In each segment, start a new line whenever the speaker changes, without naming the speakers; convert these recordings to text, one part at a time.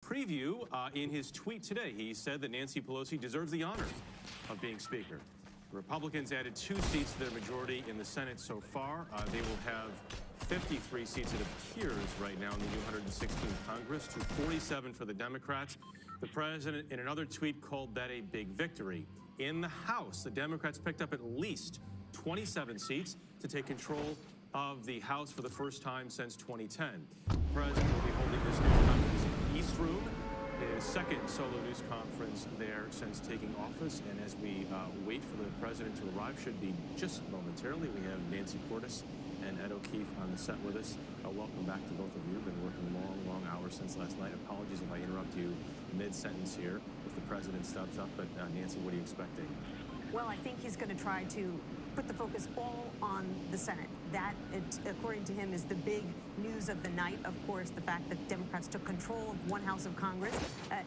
preview in his tweet today. He said that Nancy Pelosi deserves the honor of being Speaker. The Republicans added 2 seats to their majority in the Senate so far. They will have 53 seats, it appears, right now in the new 116th Congress, to 47 for the Democrats. The president, in another tweet, called that a big victory. In the House, the Democrats picked up at least 27 seats to take control of the House for the first time since 2010. The president will be holding this news conference in the East Room, his second solo news conference there since taking office. And as we wait for the president to arrive, should be just momentarily, we have Nancy Cordes and Ed O'Keefe on the set with us. Welcome back to both of you. Been working long hours since last night. Apologies if I interrupt you mid-sentence here if the president steps up. But Nancy, what are you expecting?
Well, I think he's going to try to put the focus all on the Senate. That, according to him, is the big news of the night. Of course, the fact that Democrats took control of one house of Congress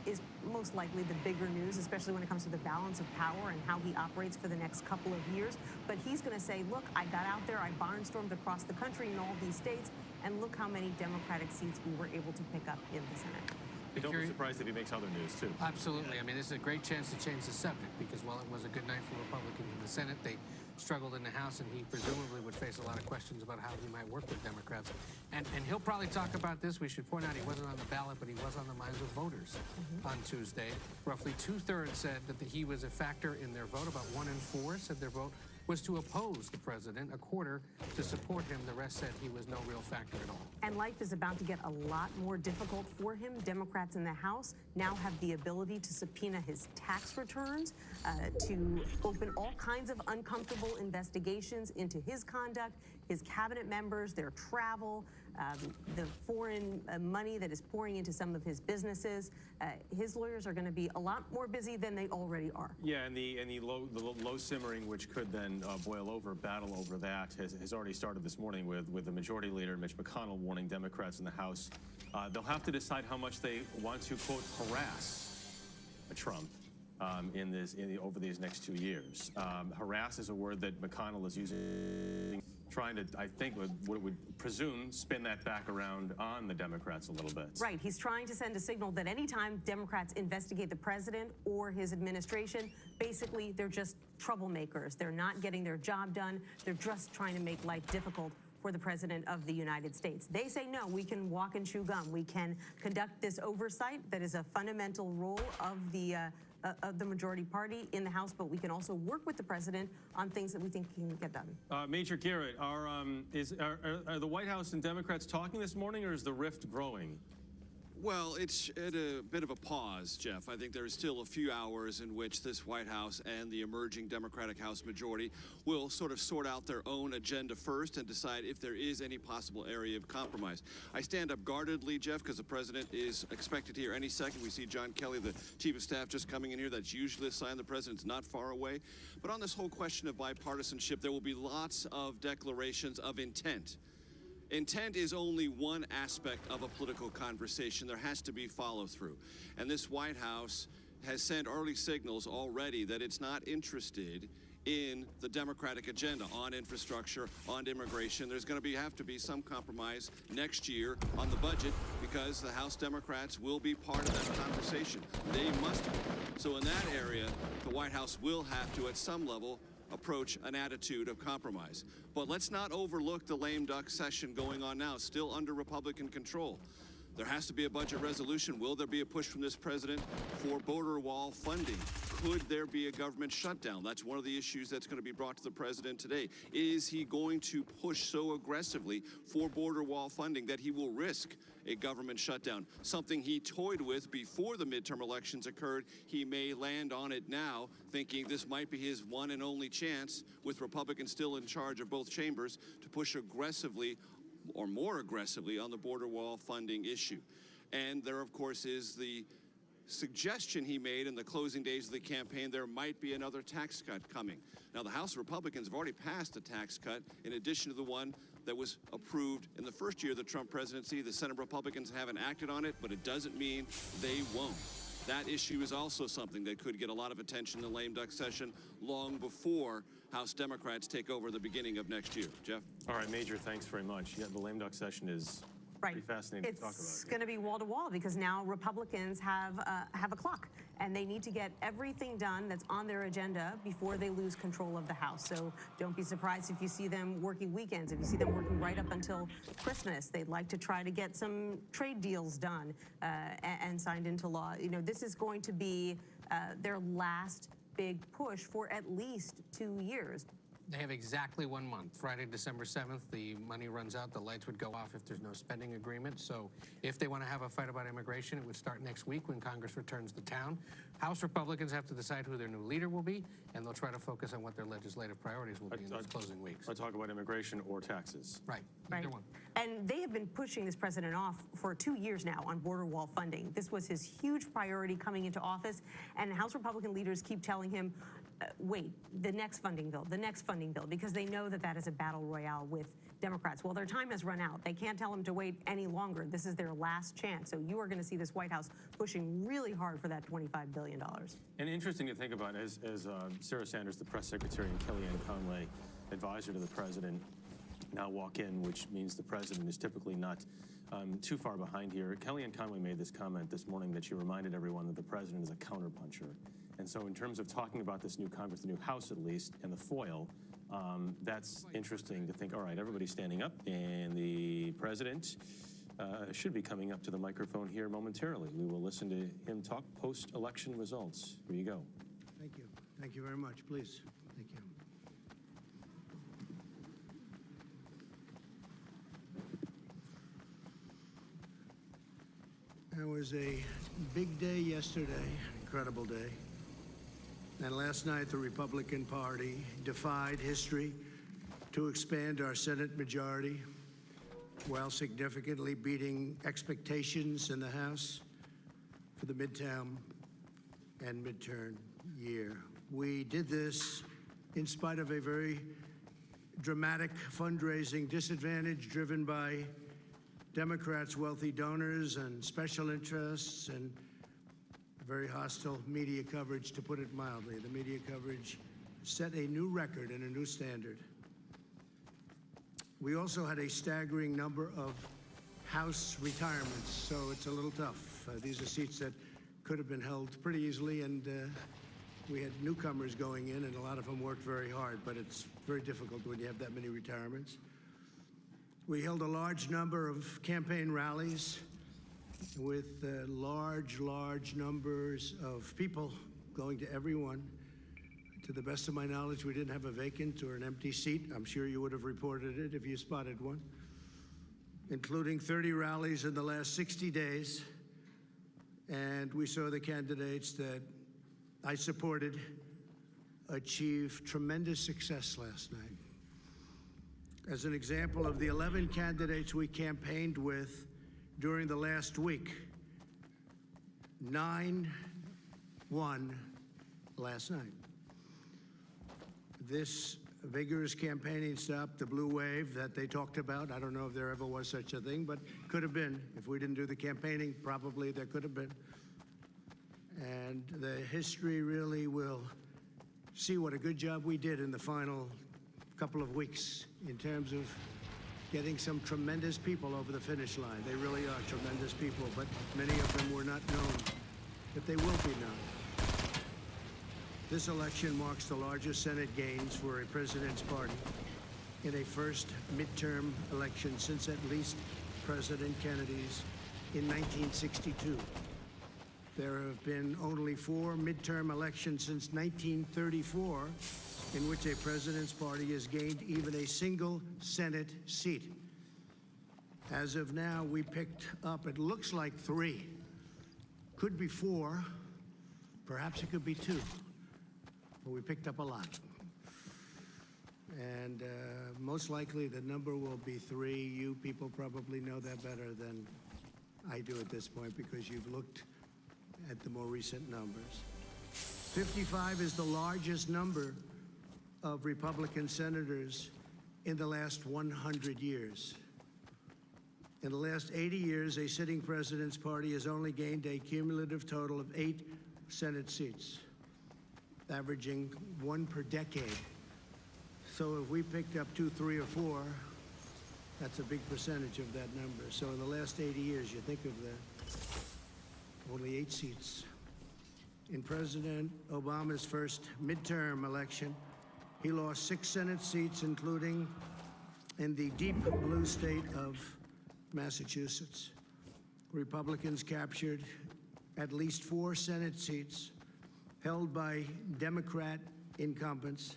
is most likely the bigger news, especially when it comes to the balance of power and how he operates for the next couple of years. But he's going to say, look, I got out there, I barnstormed across the country in all these states, and look how many Democratic seats we were able to pick up in the Senate.
Don't be surprised if he makes other news, too.
Absolutely. I mean, this is a great chance to change the subject because while it was a good night for Republicans in the Senate, they struggled in the House, and he presumably would face a lot of questions about how he might work with Democrats. And he'll probably talk about this. We should point out he wasn't on the ballot, but he was on the minds of voters on Tuesday. Roughly 2/3 said that he was a factor in their vote. About 1 in 4 said their vote was to oppose the president, 1/4 to support him. The rest said he was no real factor at all.
And life is about to get a lot more difficult for him. Democrats in the House now have the ability to subpoena his tax returns, to open all kinds of uncomfortable investigations into his conduct, his cabinet members, their travel, the foreign money that is pouring into some of his businesses. His lawyers are going to be a lot more busy than they already are.
Yeah, and the low simmering, which could then boil over, battle over that, has already started this morning with the majority leader, Mitch McConnell, warning Democrats in the House they'll have to decide how much they want to, quote, harass Trump over these next 2 years. Harass is a word that McConnell is using, trying to, I think, would presume, spin that back around on the Democrats a little bit.
Right. He's trying to send a signal that anytime Democrats investigate the president or his administration, basically they're just troublemakers. They're not getting their job done. They're just trying to make life difficult for the President of the United States. They say, no, we can walk and chew gum. We can conduct this oversight that is a fundamental role of the majority party in the House, but we can also work with the president on things that we think can get done.
Major Garrett, are the White House and Democrats talking this morning, or is the rift growing?
Well, it's at a bit of a pause, Jeff. I think there's still a few hours in which this White House and the emerging Democratic House majority will sort out their own agenda first and decide if there is any possible area of compromise. I stand up guardedly, Jeff, because the president is expected here any second. We see John Kelly, the chief of staff, just coming in here. That's usually a sign the president's not far away. But on this whole question of bipartisanship, there will be lots of declarations of intent. Intent is only one aspect of a political conversation. There has to be follow-through. And this White House has sent early signals already that it's not interested in the Democratic agenda on infrastructure, on immigration. There's going to have to be some compromise next year on the budget because the House Democrats will be part of that conversation. They must be. So in that area, the White House will have to, at some level, approach an attitude of compromise. But let's not overlook the lame duck session going on now, still under Republican control. There has to be a budget resolution. Will there be a push from this president for border wall funding? Could there be a government shutdown? That's one of the issues that's going to be brought to the president today. Is he going to push so aggressively for border wall funding that he will risk a government shutdown? Something he toyed with before the midterm elections occurred. He may land on it now, thinking this might be his one and only chance, with Republicans still in charge of both chambers, to push aggressively or more aggressively on the border wall funding issue. And there, of course, is the suggestion he made in the closing days of the campaign there might be another tax cut coming. Now, the House Republicans have already passed a tax cut in addition to the one that was approved in the first year of the Trump presidency. The Senate Republicans haven't acted on it, but it doesn't mean they won't. That issue is also something that could get a lot of attention in the lame duck session long before House Democrats take over the beginning of next year. Jeff?
All right, Major, thanks very much. Yeah, the lame duck session is
Right.
Pretty fascinating to talk about.
It's going to be wall to wall because now Republicans have a clock, and they need to get everything done that's on their agenda before they lose control of the House. So don't be surprised if you see them working weekends, if you see them working right up until Christmas. They'd like to try to get some trade deals done and signed into law. You know, this is going to be their last big push for at least 2 years.
They have exactly 1 month. Friday, December 7th, the money runs out. The lights would go off if there's no spending agreement. So if they want to have a fight about immigration, it would start next week when Congress returns to town. House Republicans have to decide who their new leader will be, and they'll try to focus on what their legislative priorities will be in those closing weeks.
I talk about immigration or taxes.
Right.
Right.
Either one.
And they have been pushing this president off for 2 years now on border wall funding. This was his huge priority coming into office, and House Republican leaders keep telling him, wait, the next funding bill, because they know that that is a battle royale with Democrats. Well, their time has run out. They can't tell them to wait any longer. This is their last chance. So you are going to see this White House pushing really hard for that $25 billion.
And interesting to think about, as Sarah Sanders, the press secretary, and Kellyanne Conway, advisor to the president, now walk in, which means the president is typically not too far behind here. Kellyanne Conway made this comment this morning that she reminded everyone that the president is a counterpuncher. And so in terms of talking about this new Congress, the new House at least, and the foil, that's interesting to think, all right, everybody's standing up, and the president should be coming up to the microphone here momentarily. We will listen to him talk post-election results. Here you go.
Thank you. Thank you very much. Please. Thank you. It was a big day yesterday, incredible day. And last night, the Republican Party defied history to expand our Senate majority while significantly beating expectations in the House for the midterm and midterm year. We did this in spite of a very dramatic fundraising disadvantage driven by Democrats' wealthy donors and special interests and very hostile media coverage, to put it mildly. The media coverage set a new record and a new standard. We also had a staggering number of House retirements, so it's a little tough. These are seats that could have been held pretty easily, and we had newcomers going in, and a lot of them worked very hard, but it's very difficult when you have that many retirements. We held a large number of campaign rallies with large numbers of people going to everyone. To the best of my knowledge, we didn't have a vacant or an empty seat. I'm sure you would have reported it if you spotted one, including 30 rallies in the last 60 days. And we saw the candidates that I supported achieve tremendous success last night. As an example of the 11 candidates we campaigned with during the last week, 9 won last night. This vigorous campaigning stopped the blue wave that they talked about. I don't know if there ever was such a thing, but could have been. If we didn't do the campaigning, probably there could have been. And the history really will see what a good job we did in the final couple of weeks in terms of getting some tremendous people over the finish line. They really are tremendous people, but many of them were not known, but they will be known. This election marks the largest Senate gains for a president's party in a first midterm election since at least President Kennedy's in 1962. There have been only 4 midterm elections since 1934 in which a president's party has gained even a single Senate seat. As of now, we picked up, it looks like 3, could be 4, perhaps it could be 2, but we picked up a lot. And most likely the number will be 3. You people probably know that better than I do at this point because you've looked at the more recent numbers. 55 is the largest number of Republican senators in the last 100 years. In the last 80 years, a sitting president's party has only gained a cumulative total of 8 Senate seats, averaging 1 per decade. So if we picked up 2, 3, or 4, That's a big percentage of that number. So in the last 80 years, you think of that, only 8 seats. In President Obama's first midterm election, he lost 6 Senate seats, including in the deep blue state of Massachusetts. Republicans captured at least 4 Senate seats held by Democrat incumbents.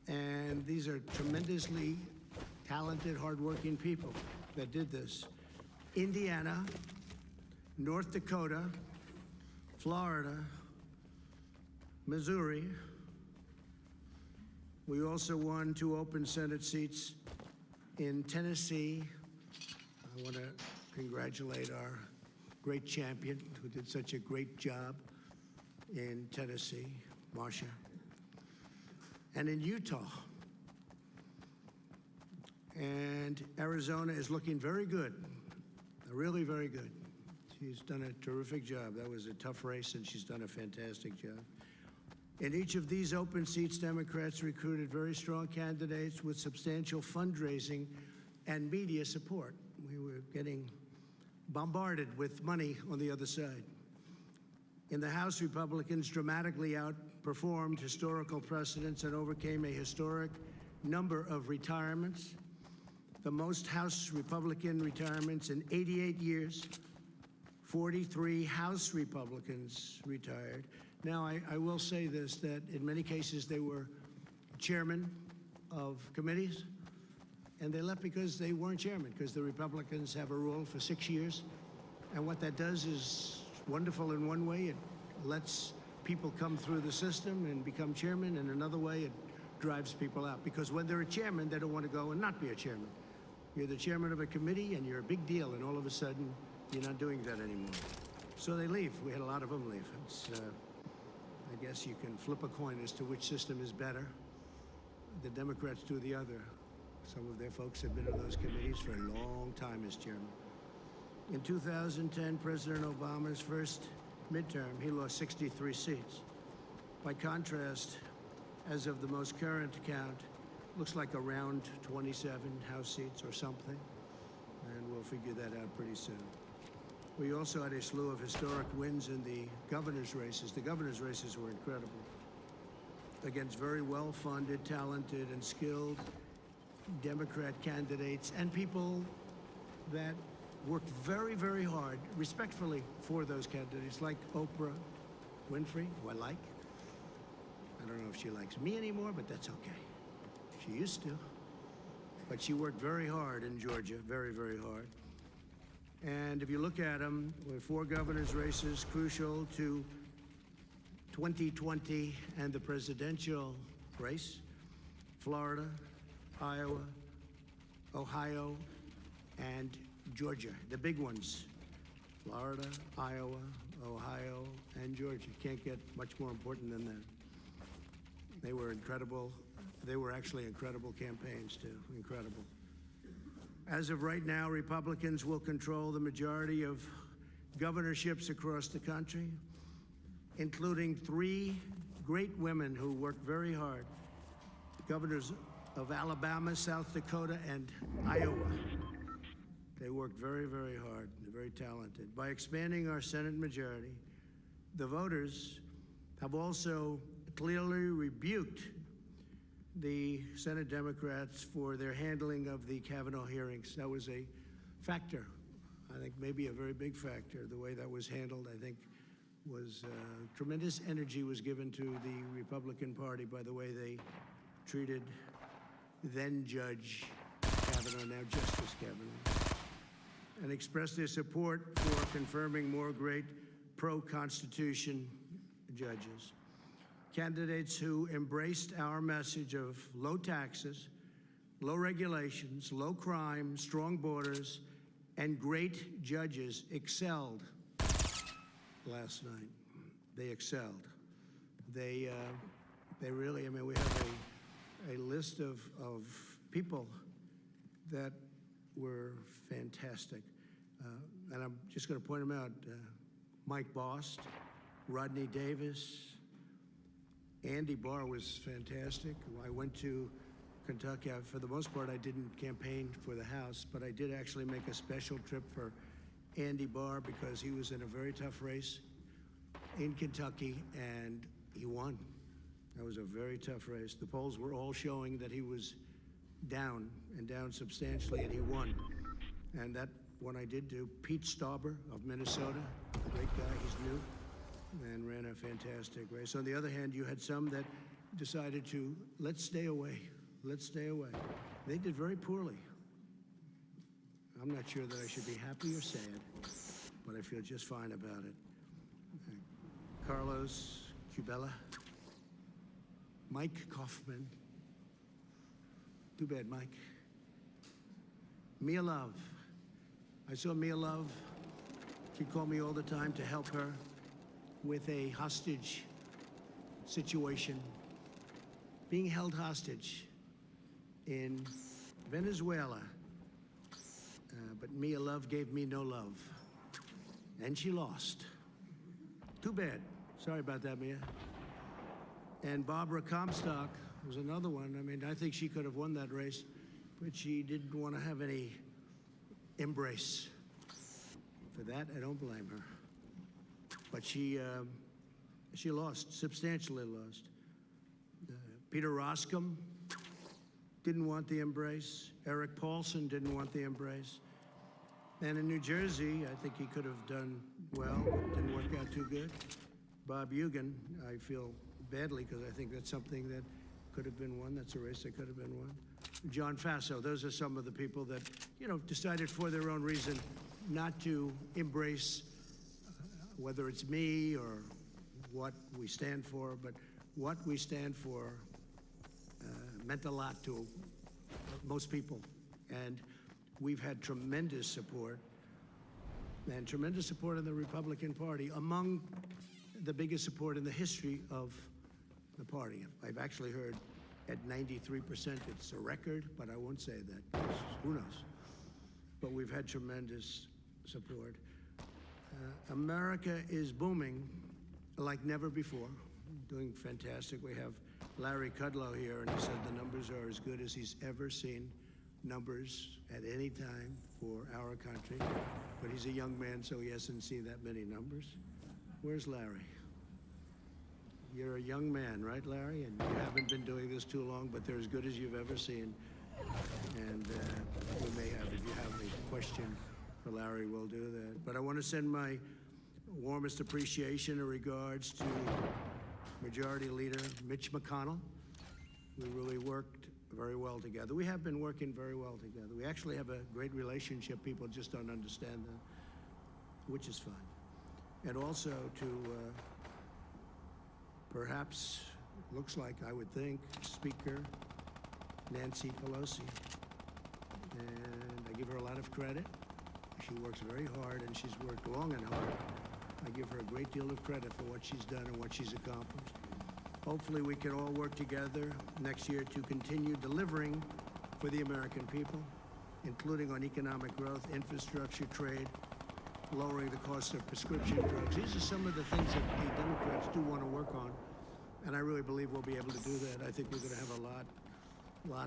And these are tremendously talented, hardworking people that did this. Indiana, North Dakota, Florida, Missouri. We also won 2 open Senate seats in Tennessee. I want to congratulate our great champion who did such a great job in Tennessee, Marsha. And in Utah. And Arizona is looking very good, really very good. She's done a terrific job. That was a tough race, and she's done a fantastic job. In each of these open seats, Democrats recruited very strong candidates with substantial fundraising and media support. We were getting bombarded with money on the other side. In the House, Republicans dramatically outperformed historical precedents and overcame a historic number of retirements. The most House Republican retirements in 88 years. 43 House Republicans retired. Now, I will say this, that in many cases they were chairmen of committees, and they left because they weren't chairman, because the Republicans have a rule for 6 years. And what that does is wonderful in one way. It lets people come through the system and become chairman. In another way, it drives people out. Because when they're a chairman, they don't want to go and not be a chairman. You're the chairman of a committee, and you're a big deal, and all of a sudden, you're not doing that anymore. So they leave. We had a lot of them leave. It's, I guess you can flip a coin as to which system is better. The Democrats do the other. Some of their folks have been in those committees for a long time as chairman. In 2010, President Obama's first midterm, he lost 63 seats. By contrast, as of the most current count, looks like around 27 House seats or something, and we'll figure that out pretty soon. We also had a slew of historic wins in the governor's races. The governor's races were incredible, against very well-funded, talented, and skilled Democrat candidates and people that worked very, very hard, respectfully, for those candidates, like Oprah Winfrey, who I like. I don't know if she likes me anymore, but that's okay. She used to. But she worked very hard in Georgia, very, very hard. And if you look at them, with 4 governor's races crucial to 2020 and the presidential race, Florida, Iowa, Ohio, and Georgia, the big ones. Florida, Iowa, Ohio, and Georgia. Can't get much more important than that. They were incredible. They were actually incredible campaigns, too. Incredible. As of right now, Republicans will control the majority of governorships across the country, including 3 great women who worked very hard. Governors of Alabama, South Dakota, and Iowa. They worked very, very hard. They're very talented. By expanding our Senate majority, the voters have also clearly rebuked the Senate Democrats for their handling of the Kavanaugh hearings. That was a factor. I think maybe a very big factor. The way that was handled, I think, was tremendous energy was given to the Republican Party by the way they treated then Judge Kavanaugh, now Justice Kavanaugh, and expressed their support for confirming more great pro-Constitution judges. Candidates who embraced our message of low taxes, low regulations, low crime, strong borders, and great judges excelled last night. They excelled. They really, I mean, we have a list of people that were fantastic. And I'm just going to point them out. Mike Bost, Rodney Davis, Andy Barr was fantastic. I went to Kentucky. For the most part, I didn't campaign for the House, but I did actually make a special trip for Andy Barr because he was in a very tough race in Kentucky, and he won. That was a very tough race. The polls were all showing that he was down, and down substantially, and he won. And that one I did do. Pete Stauber of Minnesota, great guy, he's new, and ran a fantastic race. On the other hand, you had some that decided to, let's stay away. Let's stay away. They did very poorly. I'm not sure that I should be happy or sad, but I feel just fine about it. Carlos Cubella, Mike Kaufman. Too bad, Mike. Mia Love. I saw Mia Love. She'd call me all the time to help her with a hostage situation, being held hostage in Venezuela. But Mia Love gave me no love, and she lost. Too bad. Sorry about that, Mia. And Barbara Comstock was another one. I mean, I think she could have won that race, but she didn't want to have any embrace. For that, I don't blame her. But she lost, substantially lost. Peter Roscom didn't want the embrace. Eric Paulson didn't want the embrace. And in New Jersey, I think he could have done well, but didn't work out too good. Bob Eugen, I feel badly because I think that's something that could have been won. That's a race that could have been won. John Faso, those are some of the people that, decided for their own reason not to embrace whether it's me or what we stand for, but what we stand for meant a lot to most people. And we've had tremendous support, and tremendous support in the Republican Party, among the biggest support in the history of the party. I've actually heard at 93% it's a record, but I won't say that, 'cause who knows? But we've had tremendous support. America is booming like never before, doing fantastic. We have Larry Kudlow here, and he said the numbers are as good as he's ever seen numbers at any time for our country. But he's a young man, so he hasn't seen that many numbers. Where's Larry? You're a young man, right, Larry? And you haven't been doing this too long, but they're as good as you've ever seen. And we may have, if you have a question for Larry, we'll do that. But I want to send my warmest appreciation and regards to Majority Leader Mitch McConnell. We really worked very well together. We have been working very well together. We actually have a great relationship. People just don't understand that, which is fine. And also to perhaps, looks like, I would think, Speaker Nancy Pelosi. And I give her a lot of credit. She works very hard, and she's worked long and hard. I give her a great deal of credit for what she's done and what she's accomplished. Hopefully we can all work together next year to continue delivering for the American people, including on economic growth, infrastructure, trade, lowering the cost of prescription drugs. These are some of the things that the Democrats do want to work on, and I really believe we'll be able to do that. I think we're going to have a lot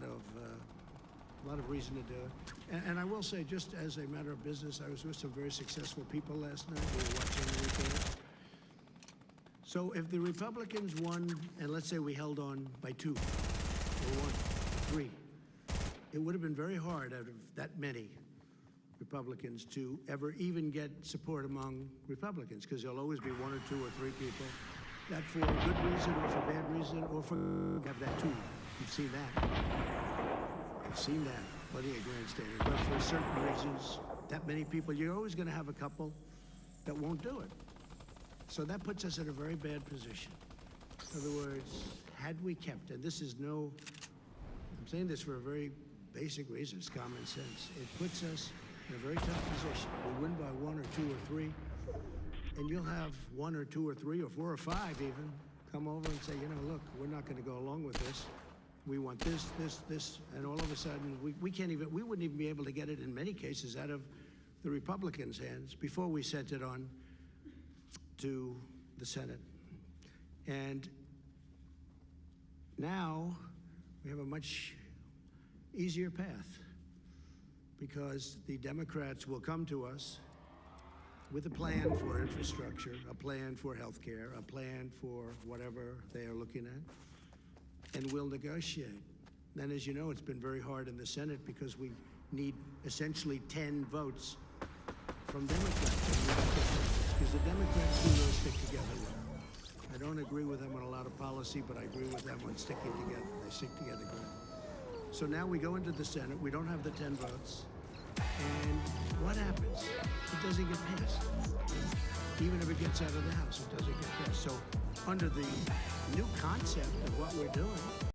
of reason to do it. And I will say, just as a matter of business, I was with some very successful people last night. We were watching the weekend. So if the Republicans won, and let's say we held on by 2, or 1, 3, it would have been very hard out of that many Republicans to ever even get support among Republicans, because there'll always be 1 or 2 or 3 people that, for a good reason or for bad reason or for have that too. You've seen that. I've seen that. Plenty of grandstanding. But for certain reasons, that many people, you're always going to have a couple that won't do it. So that puts us in a very bad position. In other words, had we kept, and this is no, I'm saying this for a very basic reason, it's common sense. It puts us in a very tough position. We win by 1 or 2 or 3, and you'll have 1 or 2 or 3 or 4 or 5 even come over and say, look, we're not going to go along with this. We want this, and all of a sudden we wouldn't even be able to get it in many cases out of the Republicans' hands before we sent it on to the Senate. And now we have a much easier path, because the Democrats will come to us with a plan for infrastructure, a plan for health care, a plan for whatever they are looking at, and we'll negotiate. Then, as you know, it's been very hard in the Senate because we need essentially 10 votes from Democrats. Because the Democrats do really stick together well. I don't agree with them on a lot of policy, but I agree with them on sticking together. They stick together good. So now we go into the Senate. We don't have the 10 votes. And what happens? It doesn't get passed. Even if it gets out of the House, it doesn't get passed. So under the new concept of what we're doing,